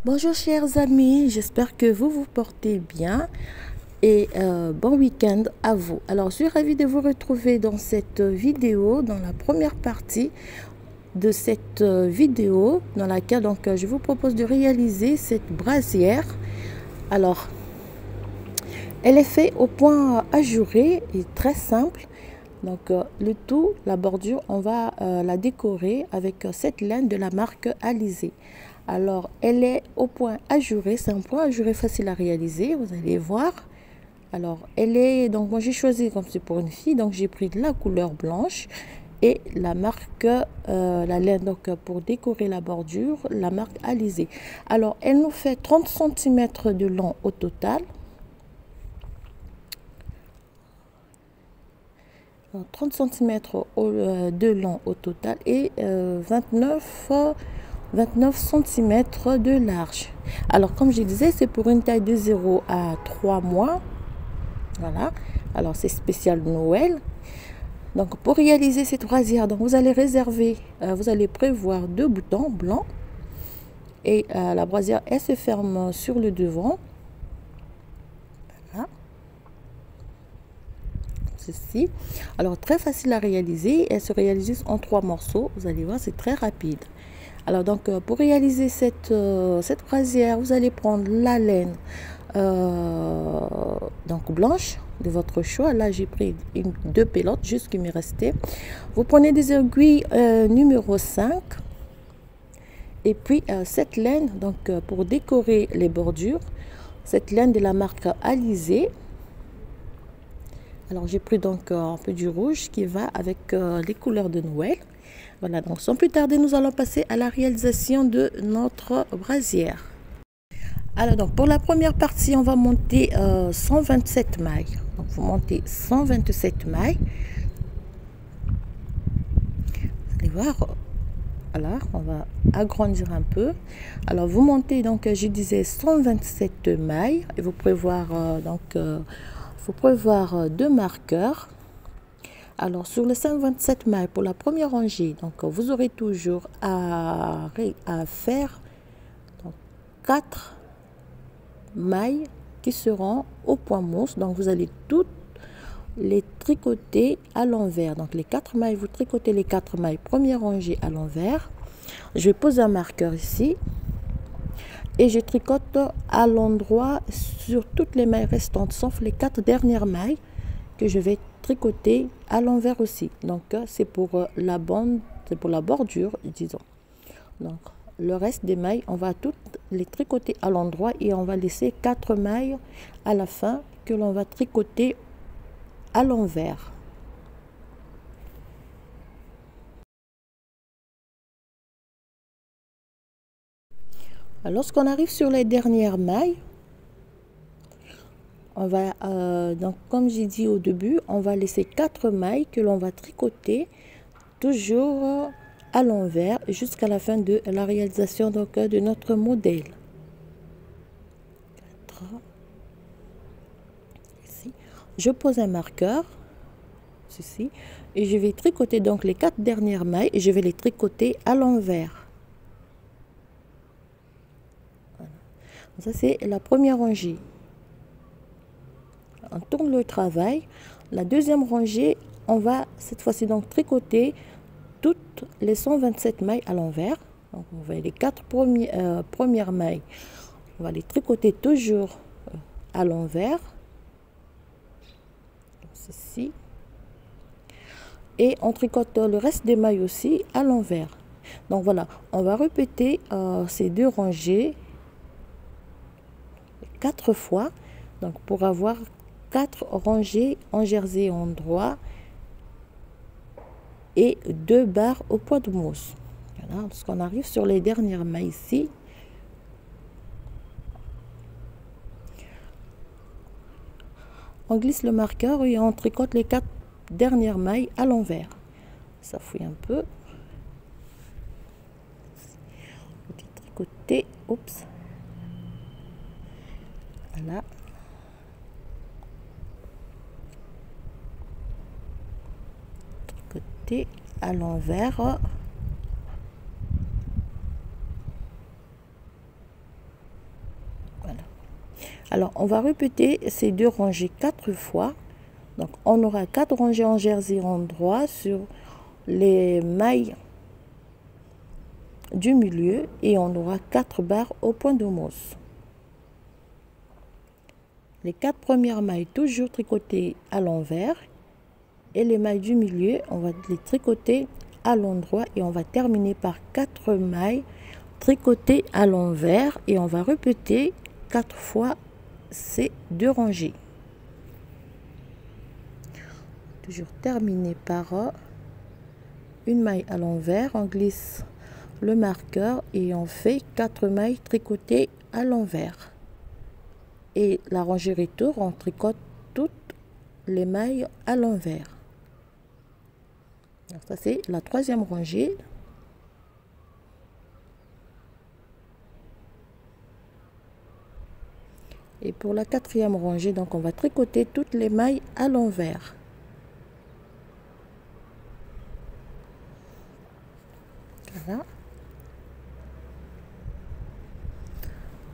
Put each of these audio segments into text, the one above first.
Bonjour chers amis, j'espère que vous vous portez bien et bon week-end à vous. Alors je suis ravie de vous retrouver dans cette vidéo, dans la première partie de cette vidéo dans laquelle je vous propose de réaliser cette brassière. Alors elle est faite au point ajouré et très simple. Donc le tout, la bordure, on va la décorer avec cette laine de la marque Alizé. Alors elle est au point ajouré, c'est un point ajouré facile à réaliser, vous allez voir. Alors elle est, donc moi j'ai choisi, comme c'est pour une fille, donc j'ai pris de la couleur blanche et la marque, la laine donc pour décorer la bordure, la marque Alizé. Alors elle nous fait 30 cm de long au total. 30 cm de long au total et 29 cm de large. Alors comme je disais, c'est pour une taille de 0 à 3 mois. Voilà, alors c'est spécial Noël. Donc pour réaliser cette brassière, donc vous allez réserver, vous allez prévoir 2 boutons blancs et la brassière elle se ferme sur le devant. Voilà. Ceci. Alors très facile à réaliser, elle se réalise juste en 3 morceaux, vous allez voir, c'est très rapide. Alors donc pour réaliser cette brassière, vous allez prendre la laine donc blanche de votre choix. Là j'ai pris 2 pelotes juste qui me restait. Vous prenez des aiguilles numéro 5 et puis cette laine donc pour décorer les bordures, cette laine de la marque Alizé. Alors j'ai pris donc un peu du rouge qui va avec les couleurs de Noël. Voilà, donc sans plus tarder, nous allons passer à la réalisation de notre brassière. Alors donc pour la première partie, on va monter 127 mailles. Donc vous montez 127 mailles. Vous allez voir, voilà, on va agrandir un peu. Alors vous montez donc, je disais 127 mailles et vous prévoir faut prévoir 2 marqueurs. Alors sur les 127 mailles pour la première rangée, donc vous aurez toujours à faire donc, 4 mailles qui seront au point mousse. Donc vous allez toutes les tricoter à l'envers. Donc les 4 mailles, vous tricotez les 4 mailles première rangée à l'envers. Je vais poser un marqueur ici et je tricote à l'endroit sur toutes les mailles restantes sauf les 4 dernières mailles que je vais tricoter à l'envers aussi. Donc c'est pour la bande, c'est pour la bordure, disons. Donc le reste des mailles, on va toutes les tricoter à l'endroit et on va laisser 4 mailles à la fin que l'on va tricoter à l'envers. Lorsqu'on arrive sur les dernières mailles, on va donc comme j'ai dit au début, on va laisser 4 mailles que l'on va tricoter toujours à l'envers jusqu'à la fin de la réalisation donc de notre modèle. 4. Ici. Je pose un marqueur ceci et je vais tricoter donc les 4 dernières mailles et je vais les tricoter à l'envers. Voilà. Ça c'est la première rangée. On tourne le travail. La deuxième rangée, on va cette fois-ci donc tricoter toutes les 127 mailles à l'envers. Donc on va les 4 premières mailles, on va les tricoter toujours à l'envers, ceci, et on tricote le reste des mailles aussi à l'envers. Donc voilà, on va répéter ces 2 rangées 4 fois, donc pour avoir 4 rangées en jersey en droit et 2 barres au point de mousse. Voilà, lorsqu'on arrive sur les dernières mailles ici, on glisse le marqueur et on tricote les 4 dernières mailles à l'envers. Ça fouille un peu. Tricoter, oups. Voilà. Tricoter à l'envers. Alors on va répéter ces 2 rangées 4 fois. Donc on aura 4 rangées en jersey en droit sur les mailles du milieu et on aura 4 barres au point de mousse. Les 4 premières mailles toujours tricotées à l'envers et les mailles du milieu on va les tricoter à l'endroit et on va terminer par 4 mailles tricotées à l'envers et on va répéter 4 fois ces 2 rangées. Toujours terminer par une maille à l'envers, on glisse le marqueur et on fait 4 mailles tricotées à l'envers. Et la rangée retour, on tricote toutes les mailles à l'envers. Ça c'est la 3e rangée. Et pour la 4e rangée, donc on va tricoter toutes les mailles à l'envers. Voilà.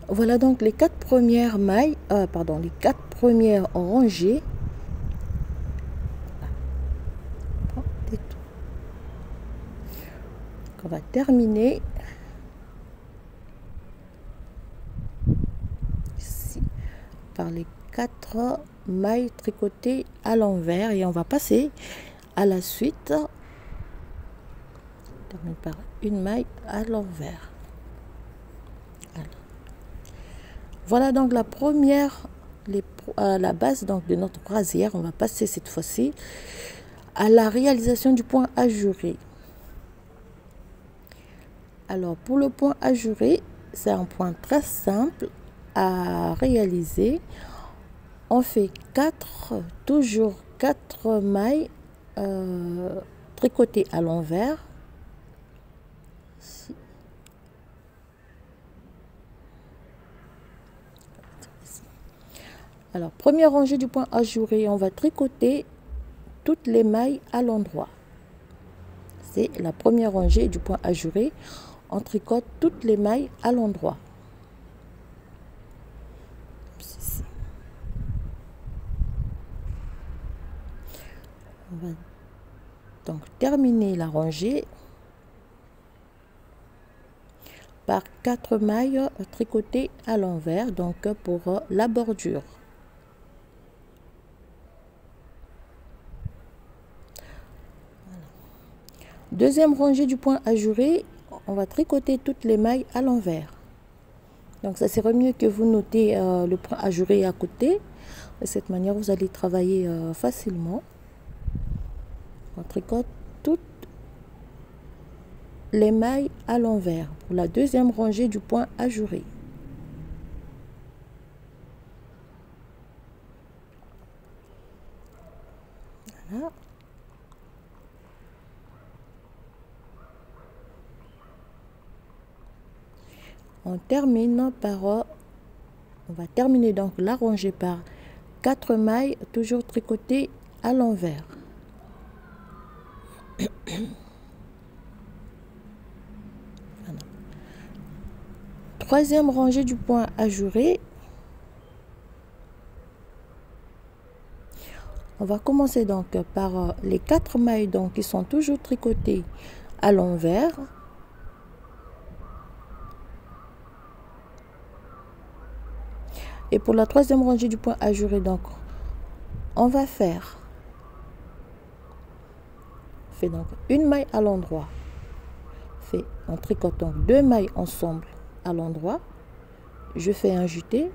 Voilà donc les 4 premières mailles, les 4 premières rangées. On va terminer ici par les 4 mailles tricotées à l'envers et on va passer à la suite. On termine par une maille à l'envers. Voilà donc la première, la base donc de notre brasière. On va passer cette fois-ci à la réalisation du point ajouré. Alors pour le point ajouré, c'est un point très simple à réaliser. On fait toujours 4 mailles tricotées à l'envers. Alors, première rangée du point ajouré, on va tricoter toutes les mailles à l'endroit. C'est la première rangée du point ajouré. On tricote toutes les mailles à l'endroit. On va donc terminer la rangée par 4 mailles tricotées à l'envers, donc pour la bordure. Deuxième rangée du point ajouré, on va tricoter toutes les mailles à l'envers. Donc ça serait mieux que vous notez le point ajouré à côté. De cette manière, vous allez travailler facilement. On tricote toutes les mailles à l'envers pour la deuxième rangée du point ajouré. Voilà. On termine par, on va terminer donc la rangée par 4 mailles toujours tricotées à l'envers. Voilà. Troisième rangée du point ajouré. On va commencer donc par les 4 mailles donc qui sont toujours tricotées à l'envers. Et pour la troisième rangée du point ajouré, donc, on va faire donc une maille à l'endroit. On tricote donc 2 mailles ensemble à l'endroit. Je fais un jeté.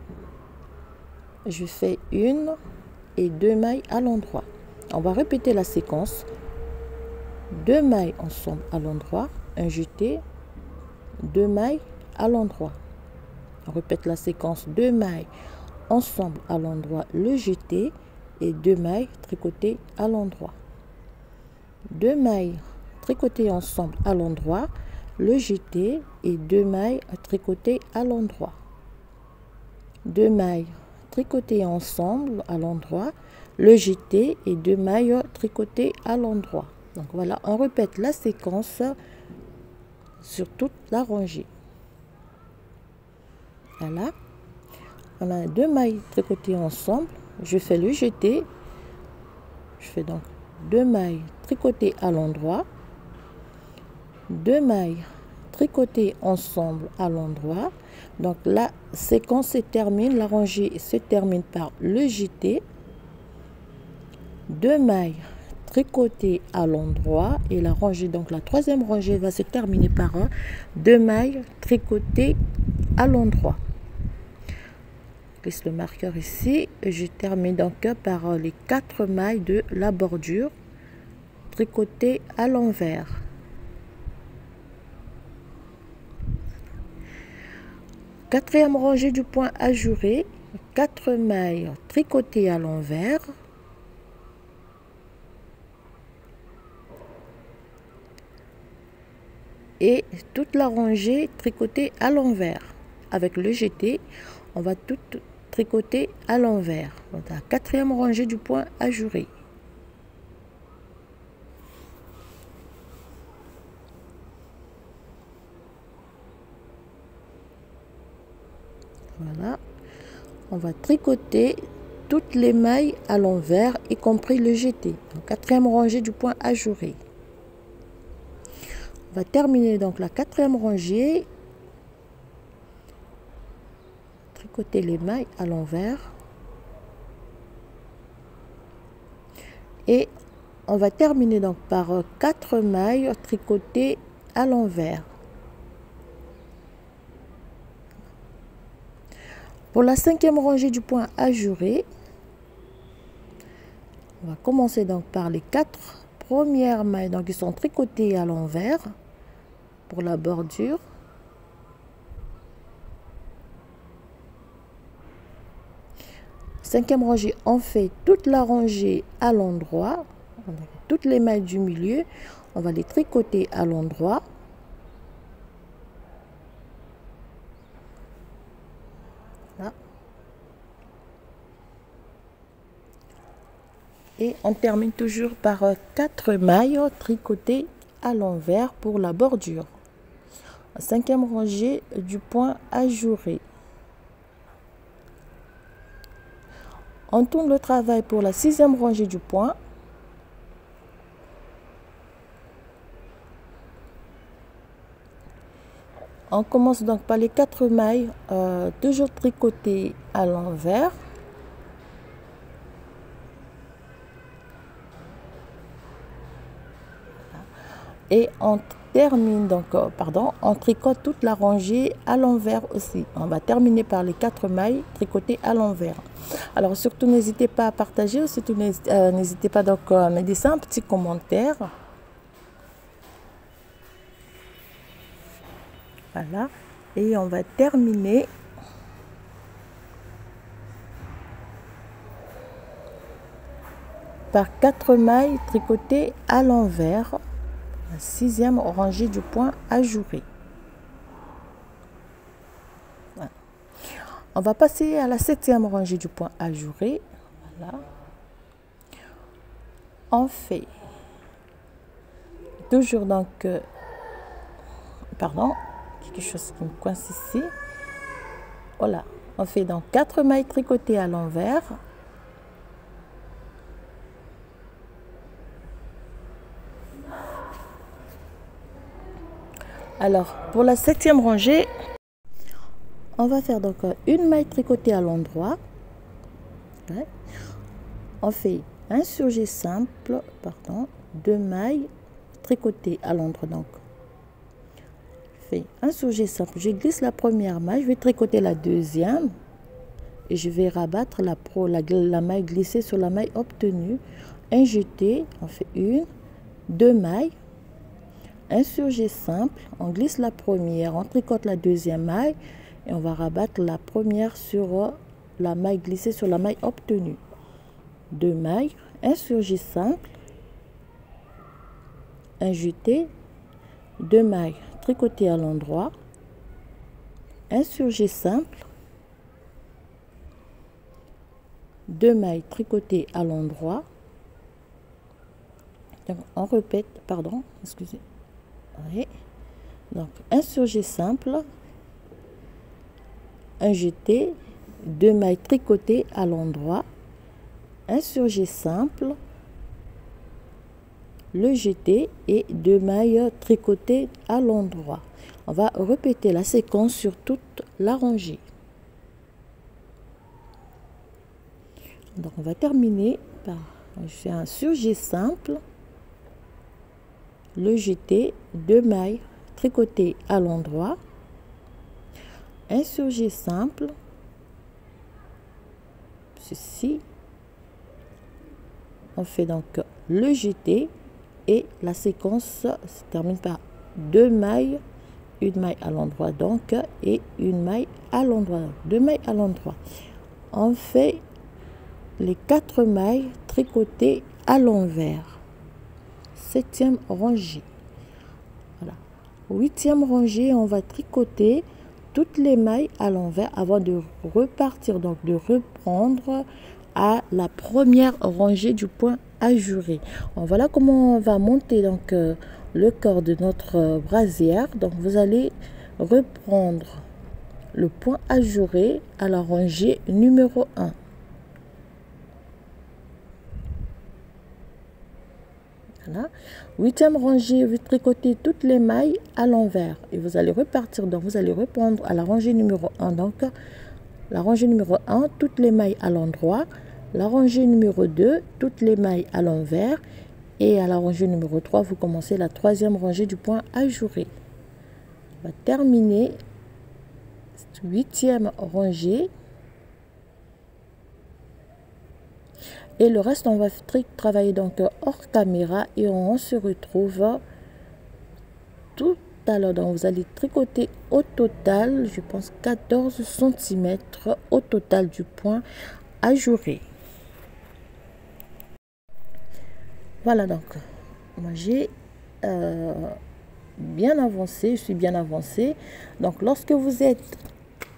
Je fais une et 2 mailles à l'endroit. On va répéter la séquence. 2 mailles ensemble à l'endroit, un jeté, 2 mailles à l'endroit. On répète la séquence, 2 mailles ensemble à l'endroit, le jeté et 2 mailles tricotées à l'endroit. 2 mailles tricotées ensemble à l'endroit, le jeté et 2 mailles tricotées à l'endroit. 2 mailles tricotées ensemble à l'endroit, le jeté et 2 mailles tricotées à l'endroit. Donc voilà, on répète la séquence sur toute la rangée. Voilà. On a 2 mailles tricotées ensemble. Je fais le jeté. Je fais donc 2 mailles tricotées à l'endroit, 2 mailles tricotées ensemble à l'endroit. Donc la séquence se termine, la rangée se termine par le jeté, 2 mailles tricotées à l'endroit et la rangée, donc la troisième rangée va se terminer par 2 mailles tricotées à l'endroit. Je glisse le marqueur ici et je termine donc par les 4 mailles de la bordure tricotées à l'envers. Quatrième rangée du point ajouré, 4 mailles tricotées à l'envers. Et toute la rangée tricotée à l'envers. Avec le jeté, on va tout tricoter à l'envers. Donc la quatrième rangée du point ajouré. Voilà. On va tricoter toutes les mailles à l'envers, y compris le jeté. Donc quatrième rangée du point ajouré. On va terminer donc la quatrième rangée. Tricoter les mailles à l'envers. Et on va terminer donc par 4 mailles tricotées à l'envers. Pour la cinquième rangée du point ajouré, on va commencer donc par les 4 premières mailles donc qui sont tricotées à l'envers pour la bordure. Cinquième rangée, on fait toute la rangée à l'endroit. Toutes les mailles du milieu, on va les tricoter à l'endroit. Voilà. Et on termine toujours par 4 mailles tricotées à l'envers pour la bordure. Cinquième rangée du point ajouré. On tourne le travail pour la sixième rangée du point. On commence donc par les 4 mailles, toujours tricotées à l'envers. Et on termine donc, on tricote toute la rangée à l'envers aussi. On va terminer par les 4 mailles tricotées à l'envers. Alors surtout n'hésitez pas à partager, surtout n'hésitez pas donc à me laisser un petit commentaire. Voilà, et on va terminer par 4 mailles tricotées à l'envers, la sixième rangée du point ajouré. Voilà. On va passer à la septième rangée du point ajouré. Voilà. On fait toujours donc, quelque chose qui me coince ici. Voilà, on fait donc 4 mailles tricotées à l'envers. Alors, pour la septième rangée, on va faire donc une maille tricotée à l'endroit. Ouais. On fait un surjet simple, 2 mailles tricotées à l'endroit. Donc, je fais un surjet simple. Je glisse la première maille, je vais tricoter la deuxième et je vais rabattre la maille glissée sur la maille obtenue. Un jeté, on fait 1, 2 mailles. Un surjet simple, on glisse la première, on tricote la deuxième maille et on va rabattre la première sur la maille glissée sur la maille obtenue. 2 mailles, un surjet simple, un jeté, 2 mailles tricotées à l'endroit, un surjet simple, 2 mailles tricotées à l'endroit. On répète, excusez. Oui. Donc un surjet simple, un jeté, 2 mailles tricotées à l'endroit, un surjet simple, le jeté et 2 mailles tricotées à l'endroit. On va répéter la séquence sur toute la rangée. Donc on va terminer par faire un surjet simple, le jeté, 2 mailles tricotées à l'endroit, un surjet simple, ceci, on fait donc le jeté et la séquence se termine par 2 mailles, une maille à l'endroit donc et une maille à l'endroit, 2 mailles à l'endroit. On fait les 4 mailles tricotées à l'envers, 7e rangée. Voilà, 8e rangée, on va tricoter toutes les mailles à l'envers avant de repartir, donc de reprendre à la première rangée du point ajouré. Voilà comment on va monter donc le corps de notre brasière. Donc vous allez reprendre le point ajouré à la rangée numéro 1. Voilà. 8e rangée, vous tricotez toutes les mailles à l'envers et vous allez repartir, donc vous allez reprendre à la rangée numéro 1, donc la rangée numéro 1, toutes les mailles à l'endroit, la rangée numéro 2, toutes les mailles à l'envers, et à la rangée numéro 3, vous commencez la 3e rangée du point ajouré. On va terminer cette 8e rangée. Et le reste, on va travailler donc hors caméra et on se retrouve tout à l'heure. Donc, vous allez tricoter au total, je pense, 14 cm au total du point ajouré. Voilà, donc, moi j'ai bien avancé, je suis bien avancée. Donc, lorsque vous êtes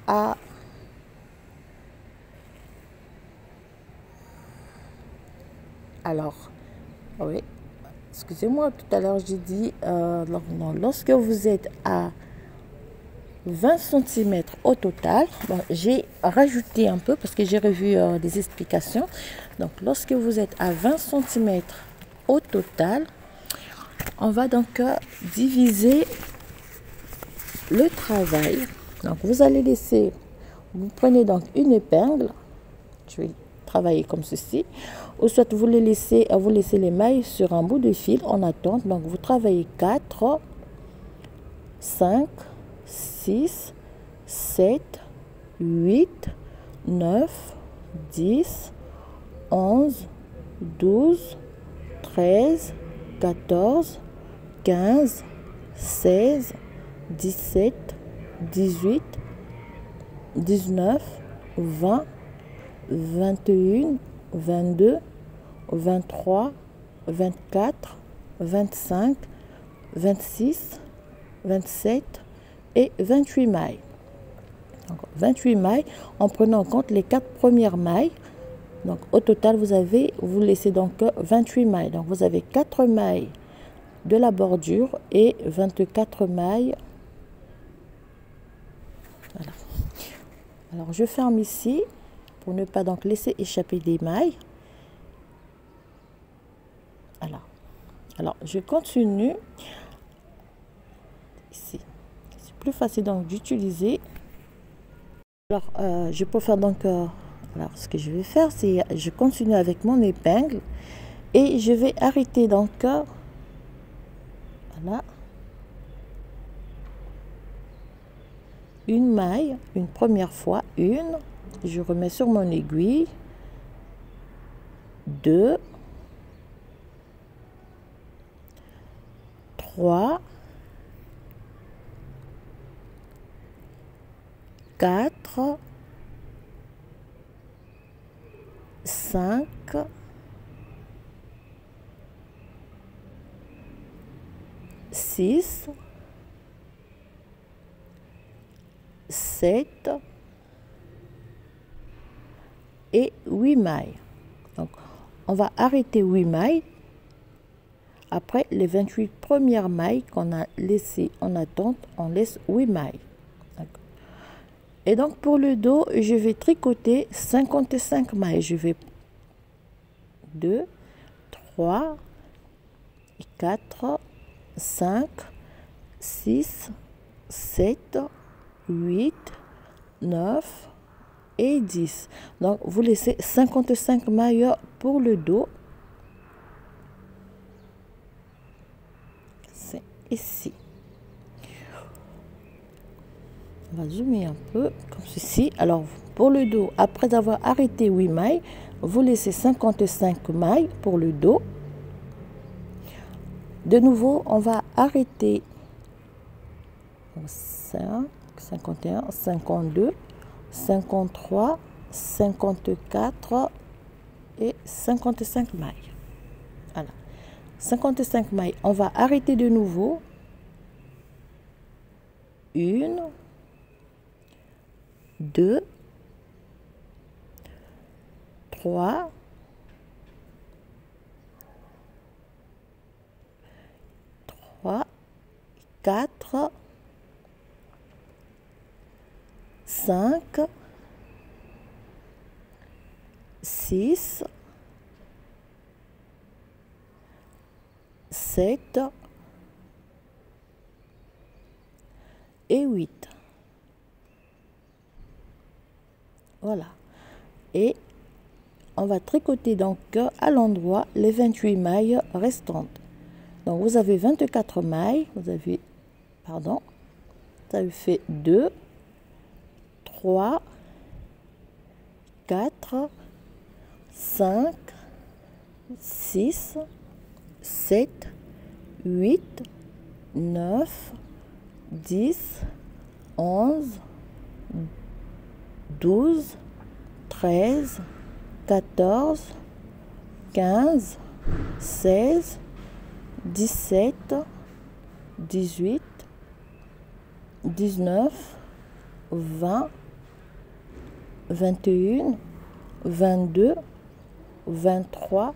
à oui, excusez-moi, tout à l'heure j'ai dit, lorsque vous êtes à 20 cm au total, bon, j'ai rajouté un peu parce que j'ai revu des explications. Donc, lorsque vous êtes à 20 cm au total, on va donc diviser le travail. Donc, vous allez laisser, vous prenez donc une épingle, je vais travailler comme ceci, ou soit vous laissez les mailles sur un bout de fil en attente. Donc vous travaillez 4, 5, 6, 7, 8, 9, 10, 11, 12, 13, 14, 15, 16, 17, 18, 19, 20, 21, 22, 23, 24, 25, 26, 27 et 28 mailles. Donc 28 mailles en prenant en compte les 4 premières mailles. Donc au total, vous laissez donc 28 mailles. Donc vous avez 4 mailles de la bordure et 24 mailles. Voilà. Alors je ferme ici pour ne pas donc laisser échapper des mailles. Alors je continue ici. C'est plus facile donc d'utiliser. Alors je peux faire donc alors ce que je vais faire, c'est je continue avec mon épingle et je vais arrêter donc voilà, une maille une première fois, je remets sur mon aiguille, 2, 3, 4, 5, 6, 7 et 8 mailles. Donc on va arrêter 8 mailles après les 28 premières mailles qu'on a laissées en attente. On laisse 8 mailles. Et donc pour le dos, je vais tricoter 55 mailles. Je vais 2, 3, 4, 5, 6, 7, 8, 9 et 10. Donc vous laissez 55 mailles pour le dos. C'est ici. On va zoomer un peu comme ceci. Alors pour le dos, après avoir arrêté 8 mailles, vous laissez 55 mailles pour le dos. De nouveau, on va arrêter 5, 51, 52, 53, 54 et 55 mailles. Voilà. 55 mailles. On va arrêter de nouveau. 1, 2, 3, 4, 5, 6, 7 et 8. Voilà. Et on va tricoter donc à l'endroit les 28 mailles restantes. Donc vous avez 24 mailles, vous avez fait 2, 3, 4, 5, 6, 7, 8, 9, 10, 11, 12, 13, 14, 15, 16, 17, 18, 19, 20, 21, 22, 23,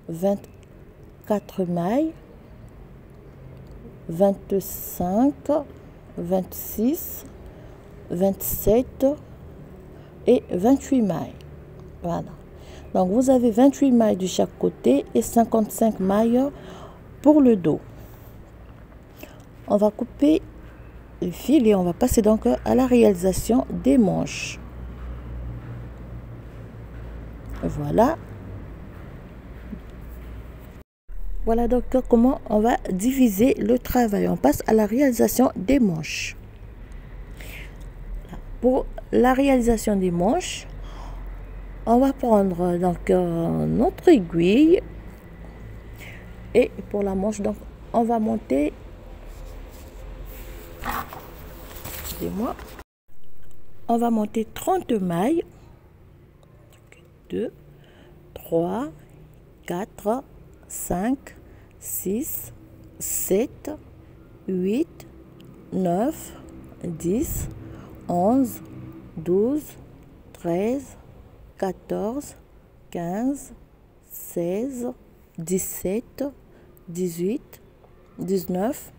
24 mailles, 25, 26, 27 et 28 mailles. Voilà. Donc vous avez 28 mailles de chaque côté et 55 mailles pour le dos. On va couper le fil et on va passer donc à la réalisation des manches. Voilà. Voilà donc comment on va diviser le travail. On passe à la réalisation des manches. Pour la réalisation des manches, on va prendre donc notre aiguille et pour la manche, donc on va monter. Excusez-moi. On va monter 30 mailles. 2, 3, 4, 5, 6, 7, 8, 9, 10, 11, 12, 13, 14, 15, 16, 17, 18, 19,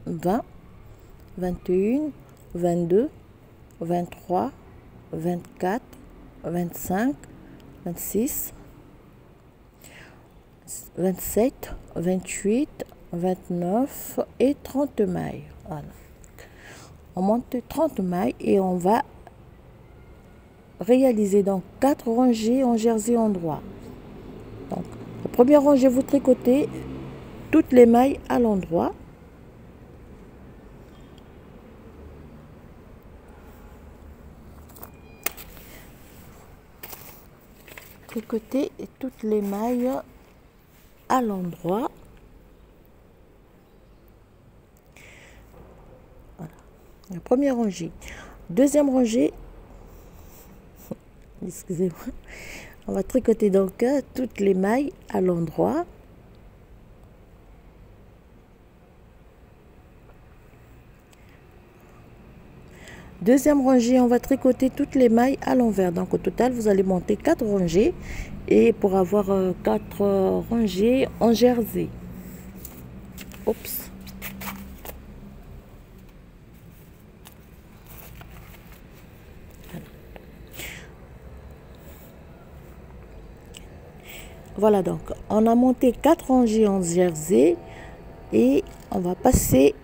20, 21, 22, 23, 24, 25, 26, 27, 28, 29 et 30 mailles. Voilà. On monte 30 mailles et on va réaliser donc 4 rangées en jersey endroit. Donc, la première rangée, vous tricotez toutes les mailles à l'endroit. Tricoter toutes les mailles à l'endroit. Voilà. La première rangée. Deuxième rangée. Excusez-moi. On va tricoter donc toutes les mailles à l'endroit. Deuxième rangée, on va tricoter toutes les mailles à l'envers. Donc au total, vous allez monter 4 rangées et pour avoir 4 rangées en jersey. Oups. Voilà, donc on a monté 4 rangées en jersey et on va passer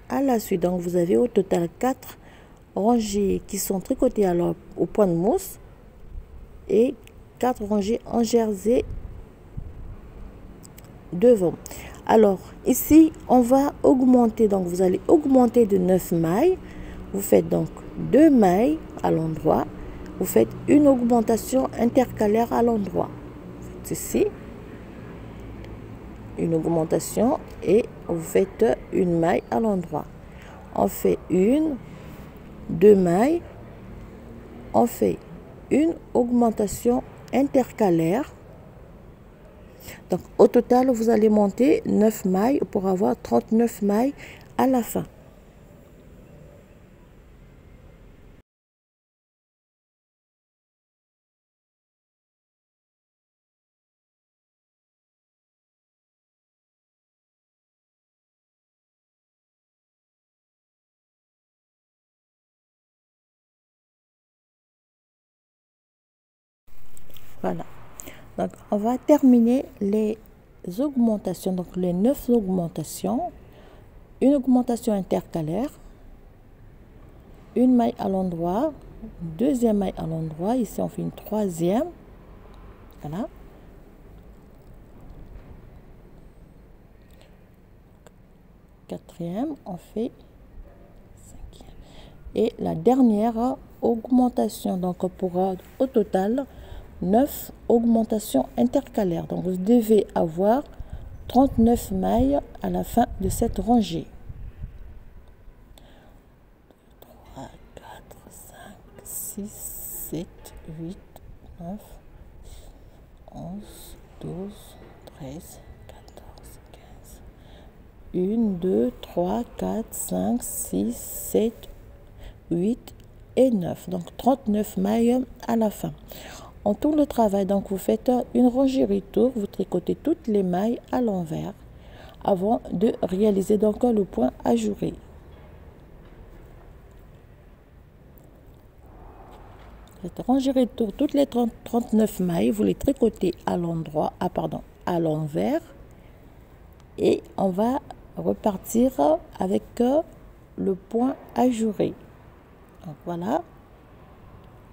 à la suite. Donc vous avez au total 4 rangées qui sont tricotées au point de mousse et 4 rangées en jersey devant. Alors ici on va augmenter, donc vous allez augmenter de 9 mailles. Vous faites donc 2 mailles à l'endroit, vous faites une augmentation intercalaire à l'endroit. Ceci, une augmentation et vous faites une maille à l'endroit. On fait une, 2 mailles, on fait une augmentation intercalaire. Donc au total vous allez monter 9 mailles pour avoir 39 mailles à la fin. Voilà. Donc on va terminer les augmentations, donc les 9 augmentations. Une augmentation intercalaire, une maille à l'endroit, deuxième maille à l'endroit, ici on fait une troisième, voilà, quatrième, on fait cinquième et la dernière augmentation, donc pour au total 9 augmentations intercalaires. Donc vous devez avoir 39 mailles à la fin de cette rangée. 3, 4, 5, 6, 7, 8, 9, 11, 12, 13, 14, 15. 1, 2, 3, 4, 5, 6, 7, 8 et 9. Donc 39 mailles à la fin. On tourne le travail, donc vous faites une rangée retour, vous tricotez toutes les mailles à l'envers avant de réaliser donc le point ajouré. Cette rangée retour, toutes les 39 mailles, vous les tricotez à l'endroit, à l'envers et on va repartir avec le point ajouré. Donc voilà,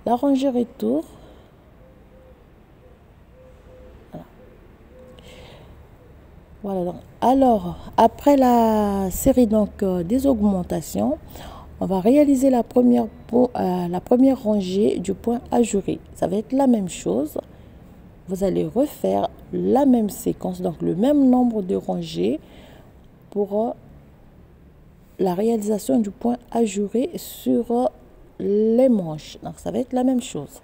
la rangée retour. Voilà, donc, alors après la série donc des augmentations, on va réaliser la première rangée du point ajouré. Ça va être la même chose. Vous allez refaire la même séquence, donc le même nombre de rangées pour la réalisation du point ajouré sur les manches. Donc ça va être la même chose.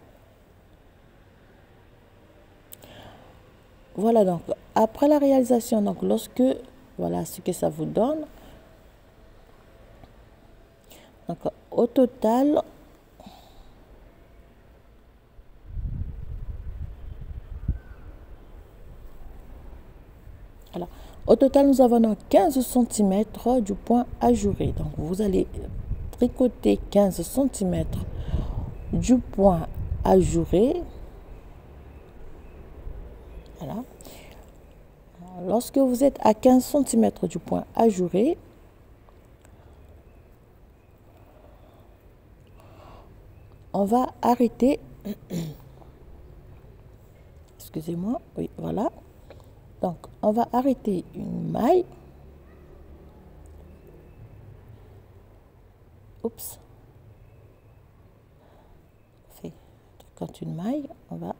Voilà, donc après la réalisation, donc lorsque voilà ce que ça vous donne. Donc au total, alors, au total, nous avons donc 15 cm du point ajouré. Donc vous allez tricoter 15 cm du point ajouré. Voilà. Lorsque vous êtes à 15 cm du point ajouré, on va arrêter. Excusez-moi, oui, voilà. Donc, on va arrêter une maille. Oups. Fait quand une maille, on va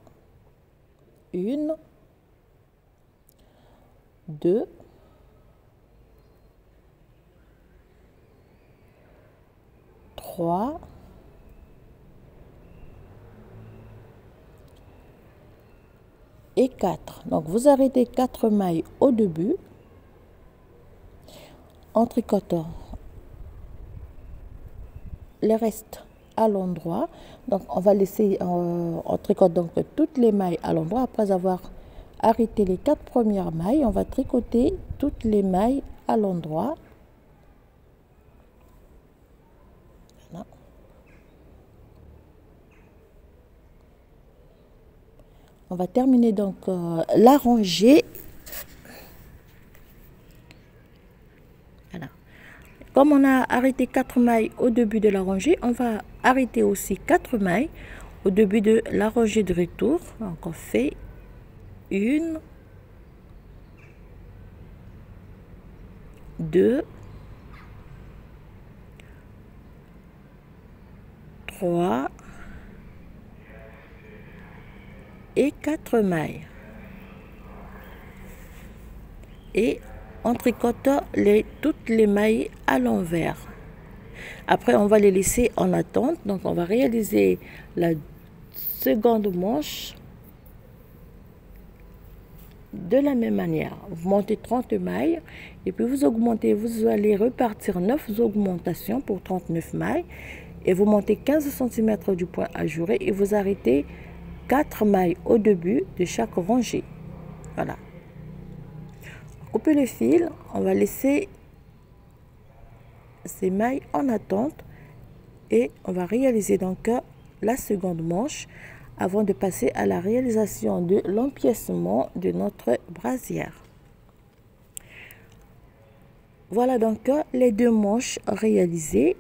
une, deux, trois, et 4. Donc vous arrêtez 4 mailles au début en tricotant les restes à l'endroit. Donc on va laisser on tricote donc toutes les mailles à l'endroit. Après avoir arrêté les 4 premières mailles, on va tricoter toutes les mailles à l'endroit. Voilà. On va terminer donc la rangée. Voilà. Comme on a arrêté 4 mailles au début de la rangée, on va arrêter aussi 4 mailles au début de la rangée de retour. Donc on fait 1, 2, 3 et 4 mailles. Et on tricote toutes les mailles à l'envers. Après, on va les laisser en attente. Donc, on va réaliser la seconde manche de la même manière. Vous montez 30 mailles et puis vous augmentez. Vous allez repartir 9 augmentations pour 39 mailles. Et vous montez 15 cm du point ajouré et vous arrêtez 4 mailles au début de chaque rangée. Voilà. Couper le fil, on va laisser ces mailles en attente et on va réaliser donc la seconde manche avant de passer à la réalisation de l'empiècement de notre brasière. Voilà donc les 2 manches réalisées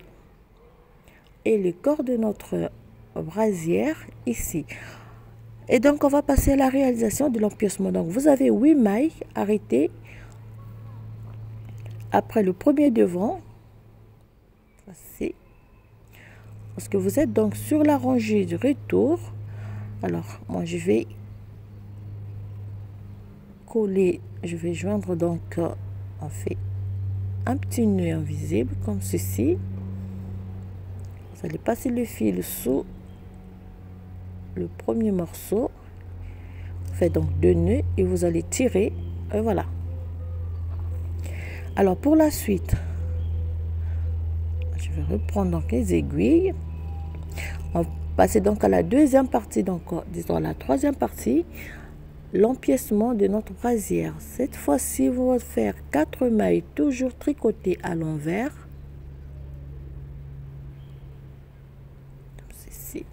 et le corps de notre brasière ici. Et donc on va passer à la réalisation de l'empiècement. Donc vous avez 8 mailles arrêtées après le premier devant. Voici. Parce que vous êtes donc sur la rangée du retour. Alors moi je vais coller, je vais joindre donc on fait un petit nœud invisible comme ceci. Vous allez passer le fil sous le premier morceau. Vous faites donc 2 nœuds et vous allez tirer et voilà. Alors pour la suite, je vais reprendre donc les aiguilles. On va passer donc à la deuxième partie, donc disons la troisième partie, l'empiècement de notre brasière. Cette fois-ci, vous allez faire 4 mailles toujours tricotées à l'envers. Comme ceci.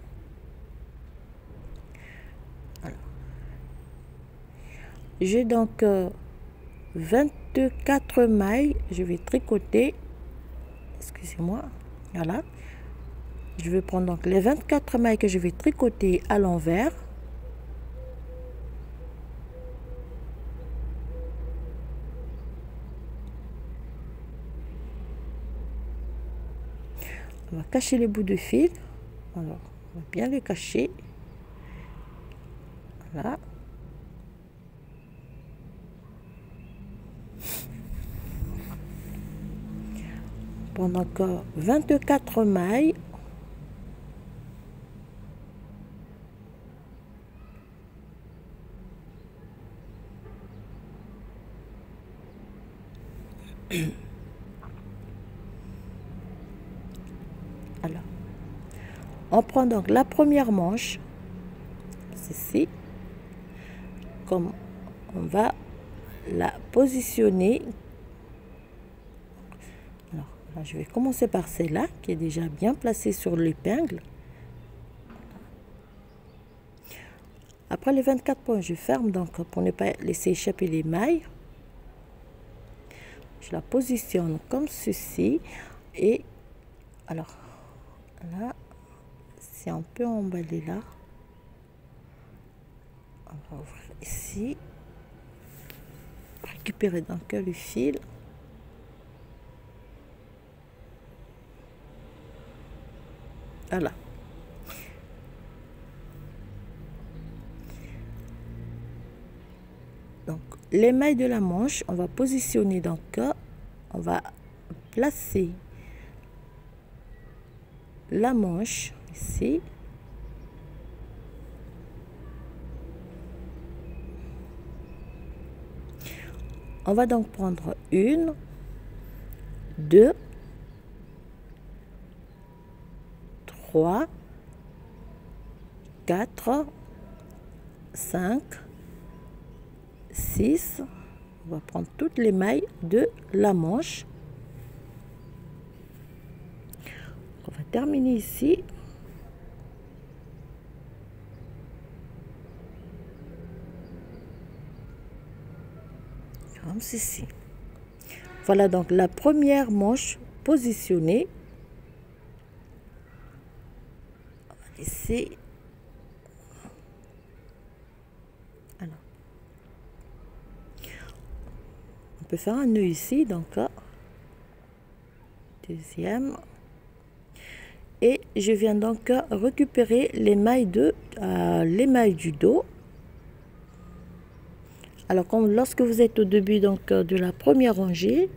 Voilà. J'ai donc 24 mailles, je vais tricoter, excusez-moi, voilà. Je vais prendre donc les 24 mailles que je vais tricoter à l'envers. On va cacher les bouts de fil. Alors, on va bien les cacher. Voilà. Pendant que 24 mailles. Alors, on prend donc la première manche, ceci, comme on va la positionner. Alors, là, je vais commencer par celle-là qui est déjà bien placée sur l'épingle. Après les 24 points, je ferme donc pour ne pas laisser échapper les mailles. Je la positionne comme ceci et alors là, c'est un peu emballé là. On va ouvrir ici, récupérer donc le fil. Voilà. Donc les mailles de la manche, on va positionner donc, on va placer la manche ici. On va donc prendre 1, 2, 3, 4, 5, 6. On va prendre toutes les mailles de la manche. On va terminer ici. comme ceci. Voilà donc la première manche positionnée. On va laisser. Alors, on peut faire un nœud ici, donc là, deuxième. Et je viens donc récupérer les mailles du dos. Alors comme lorsque vous êtes au début donc de la première rangée,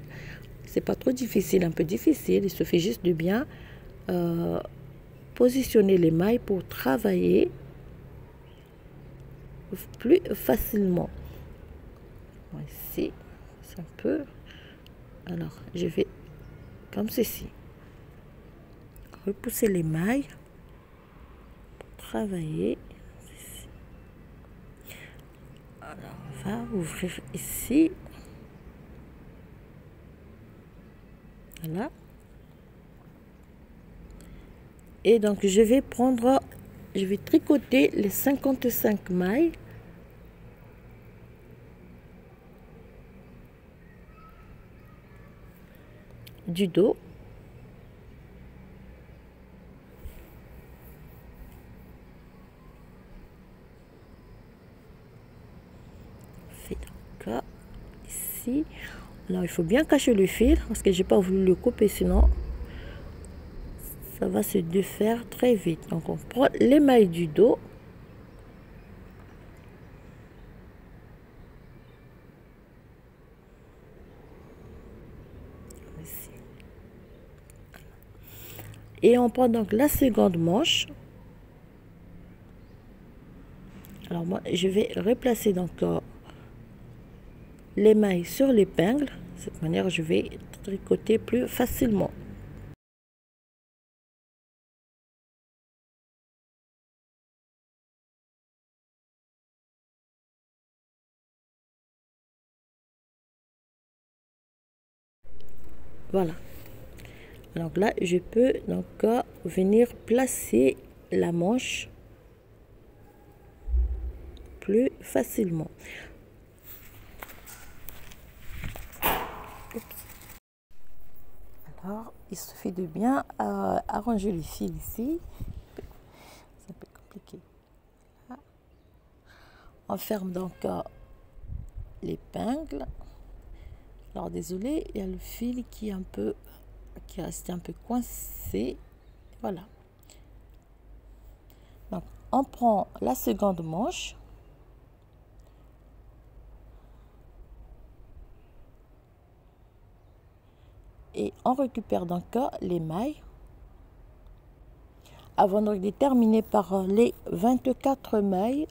c'est pas trop difficile, un peu difficile, il suffit juste de bien positionner les mailles pour travailler plus facilement. Ici, c'est un peu. Alors je vais comme ceci. Repousser les mailles pour travailler. Alors, on va ouvrir ici. Voilà. Et donc, je vais tricoter les 55 mailles. Du dos. Donc ici, alors il faut bien cacher le fil parce que j'ai pas voulu le couper, sinon ça va se défaire très vite. Donc on prend les mailles du dos, ici. Et on prend donc la seconde manche. Alors moi je vais replacer donc les mailles sur l'épingle. De cette manière, je vais tricoter plus facilement. Voilà. Donc là, je peux donc venir placer la manche plus facilement. Alors, il suffit de bien arranger les fils ici. C'est un peu compliqué. Là. On ferme donc l'épingle. Alors, désolé, il y a le fil qui est resté un peu coincé. Voilà. Donc, on prend la seconde manche. Et on récupère donc les mailles avant de terminer par les 24 mailles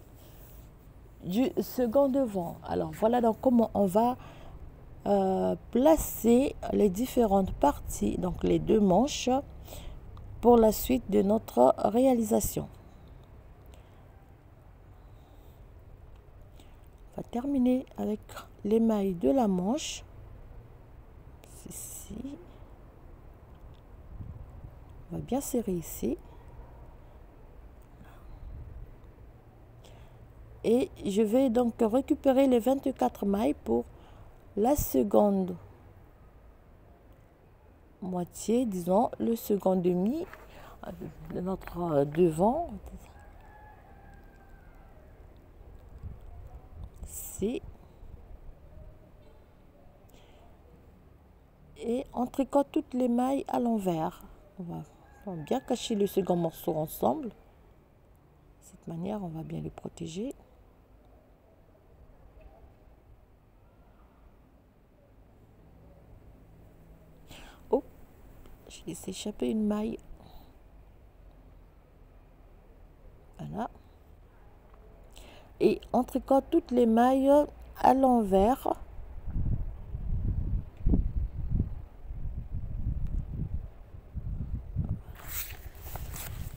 du second devant. Alors voilà donc comment on va placer les différentes parties, donc les deux manches, pour la suite de notre réalisation. On va terminer avec les mailles de la manche. Ici. On va bien serrer ici. Et je vais donc récupérer les 24 mailles pour la seconde moitié, disons le second demi de notre devant. Ici. Et on tricote toutes les mailles à l'envers. On va bien cacher le second morceau ensemble. De cette manière, on va bien le protéger. Oh, j'ai laissé échapper une maille. Voilà. Et on tricote toutes les mailles à l'envers.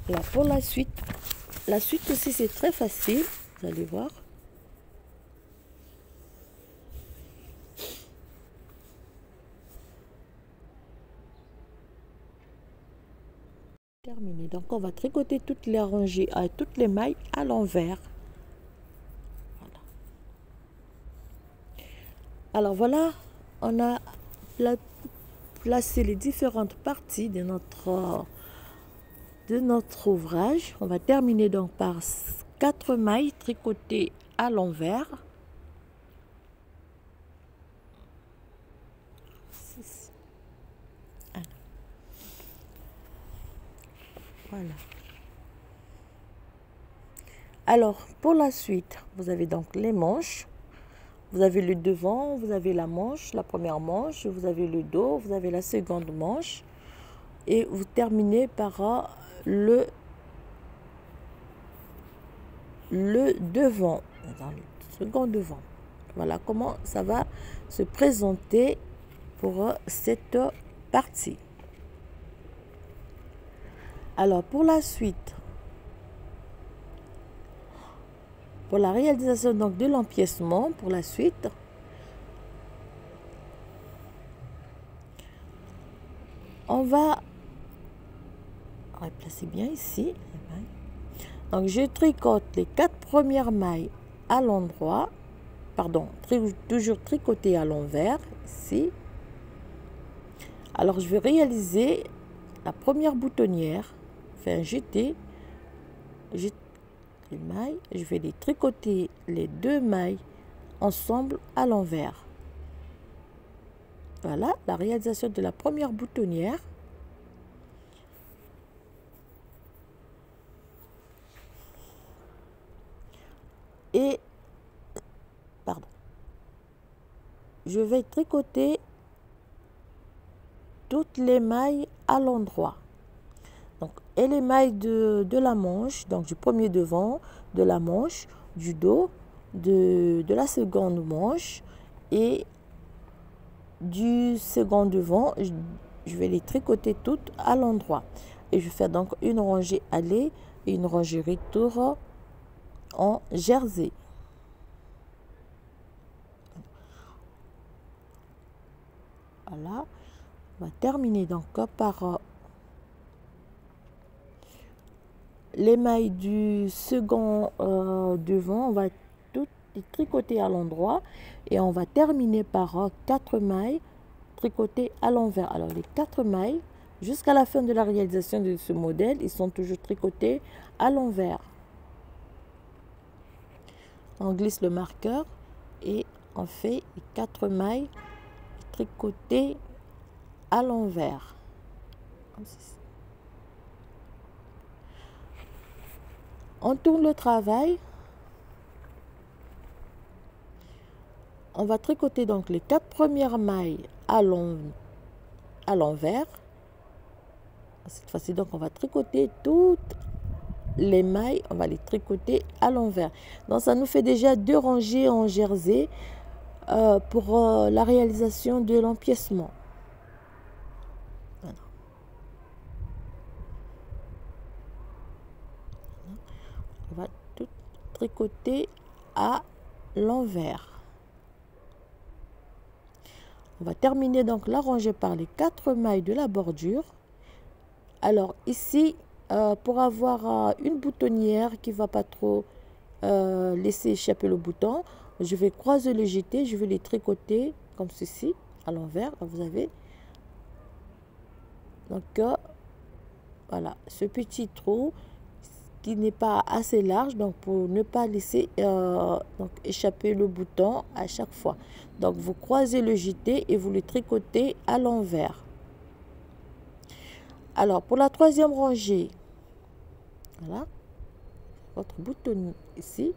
Là, pour la suite aussi c'est très facile, vous allez voir. Terminé. Donc on va tricoter toutes les rangées, toutes les mailles à l'envers. Voilà. Alors voilà, on a placé les différentes parties de notre ouvrage. On va terminer donc par 4 mailles tricotées à l'envers. Voilà. Alors, pour la suite, vous avez donc les manches. Vous avez le devant, vous avez la manche, la première manche, vous avez le dos, vous avez la seconde manche. Et vous terminez par le devant, dans le second devant. Voilà comment ça va se présenter pour cette partie. Alors, pour la suite, pour la réalisation donc de l'empiècement, pour la suite, on va replacer bien ici. Donc, je tricote les 4 premières mailles à l'endroit, pardon, toujours tricoter à l'envers, ici. Alors, je vais réaliser la première boutonnière, faire un jeté, les mailles, je vais les tricoter les 2 mailles ensemble à l'envers. Voilà la réalisation de la première boutonnière. Et, pardon, je vais tricoter toutes les mailles à l'endroit. Donc, et les mailles de la manche, donc du premier devant, de la manche, du dos, de la seconde manche et du second devant, je vais les tricoter toutes à l'endroit. Et je vais faire donc une rangée aller et une rangée retour en jersey. Voilà, on va terminer donc par les mailles du second devant. On va toutes les tricoter à l'endroit et on va terminer par 4 mailles tricotées à l'envers. Alors les 4 mailles jusqu'à la fin de la réalisation de ce modèle, ils sont toujours tricotés à l'envers. On glisse le marqueur et on fait les 4 mailles tricotées à l'envers. On tourne le travail. On va tricoter donc les 4 premières mailles à l'envers. Cette fois-ci, donc, on va tricoter toutes les mailles, on va les tricoter à l'envers. Donc, ça nous fait déjà 2 rangées en jersey pour la réalisation de l'empiècement. Voilà. On va tout tricoter à l'envers. On va terminer donc la rangée par les 4 mailles de la bordure. Alors ici, pour avoir une boutonnière qui ne va pas trop laisser échapper le bouton, je vais croiser le jeté, je vais les tricoter comme ceci à l'envers. Vous avez donc voilà ce petit trou qui n'est pas assez large, donc pour ne pas laisser donc échapper le bouton à chaque fois. Donc vous croisez le jeté et vous le tricotez à l'envers. Alors pour la 3e rangée, voilà votre bouton ici,